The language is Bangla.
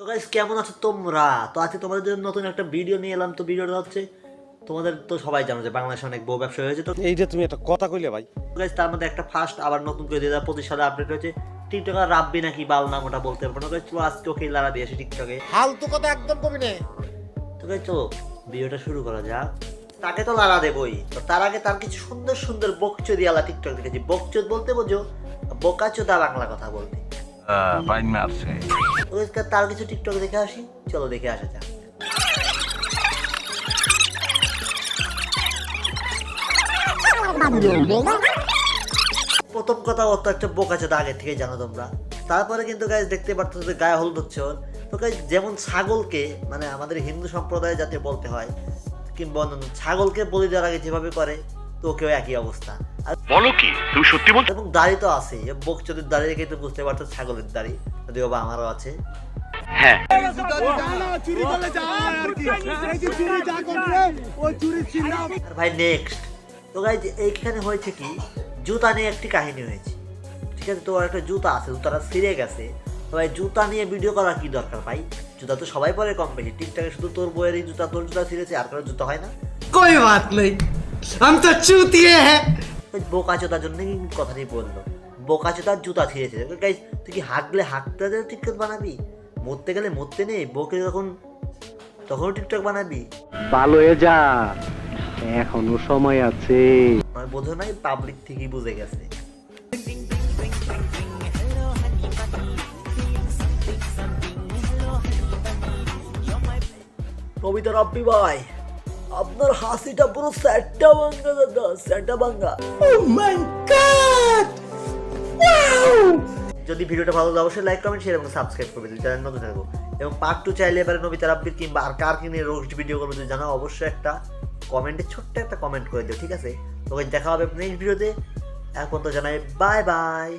গাইস কেমন আছো তোমরা? তো আজকে তোমাদের জন্য নতুন একটা ভিডিও নিয়ে এলাম। তো ভিডিওটা হচ্ছে তোমাদের তো সবাই জানো যে বাংলাদেশে অনেক বউ ব্যবসা হয়েছে। তো এইটা তুমি একটা কথা কইলে ভাই। গাইস তার মধ্যে একটা ফার্স্ট আবার নতুন করে 2025 সালে আপডেট হয়েছে। টিকটকার রাব্বি নাকি বাল নাম ওটা বলতে পারবো না। গাইস চলো আজকে ওকে লারা দিয়ে আসি টিকটকে। ফালতু কথা একদম কবি না। তো গাইস চলো ভিডিওটা শুরু করা যাক। তাকে তো লারা দেবই, তো তার আগে তার কিছু সুন্দর সুন্দর বকচোদিয়ালা টিকটক দেখেছি। বকচোদ বলতে বোঝো বোকাচোদা বাংলা কথা বলতে। ফাইন মারছে। তো গাইস তার কিছু টিকটক দেখে আসি, চলো দেখে আসা যাক। প্রথম কথা ও তো একটা বোকাচোদা আগে থেকে জানো তোমরা। তারপরে কিন্তু গাইজ দেখতে পারতো যে গায়ে হলুদ হচ্ছে ওর। তো গাইজ যেমন ছাগলকে মানে আমাদের হিন্দু সম্প্রদায়ে যাতে বলতে হয় কিংবা অন্যান্য ছাগলকে বলি দেওয়ার আগে যেভাবে করে তো ওকেও একই অবস্থা। আর বলো কি তুমি সত্যি বলছো? এবং দাড়ি তো আছে, বকচোদের দাড়ি দেখে তো বুঝতে পারতো ছাগলের দাড়ি, যদিও বা আমারও আছে। হ্যাঁ আর ভাই নেক্সট তো গাইজ এইখানে হয়েছে কি জুতা নিয়ে একটি কাহিনী হয়েছে। ঠিক আছে, তো ওর একটা জুতা আছে, জুতাটা ছিঁড়ে গেছে। তো ভাই জুতা নিয়ে ভিডিও করার কি দরকার ভাই? জুতা তো সবাই পরে কম বেশি। টিকটকে শুধু তোর বইয়েরই জুতা, তোর জুতা ছিঁড়েছে, আর কারো জুতা হয় না। कोई बात नहीं, हम तो चूतिए हैं। বোকাচোদার জন্য কথাটি বললো, বোকাচোদার জুতা ছিঁড়েছে। গাইজ তুই কি হাঁকলে হাঁকতে টিকটক বানাবি? মরতে গেলে মরতে নেই, বউকে তখনও টিকটক বানাবি? ভালো হয়ে যা, এখনো সময় আছে। আমার বোঝো নাই, পাবলিক ঠিকই বুঝে গেছে। কবিতা রাব্বি ভাই, আপনার হাসিটা পুরো স্যাটটা ভাঙ্গা দাদা, স্যাটটা ভাঙ্গা। Oh my God! Wow! যদি ভিডিওটা ভালো লাগে অবশ্যই লাইক কমেন্ট শেয়ার এবং সাবস্ক্রাইব করবে যদি চ্যানেল নতুন থাকো। এবং পার্ট 2 চাইলে এবারে নবিতা রাব্বির কিংবা আর কার কিনে রোস্ট ভিডিও করবে যদি জানাও অবশ্যই একটা কমেন্টে ছোট্ট একটা কমেন্ট করে দিও, ঠিক আছে? তো দেখা হবে নেক্সট ভিডিওতে। এখন তো জানাই বাই বাই।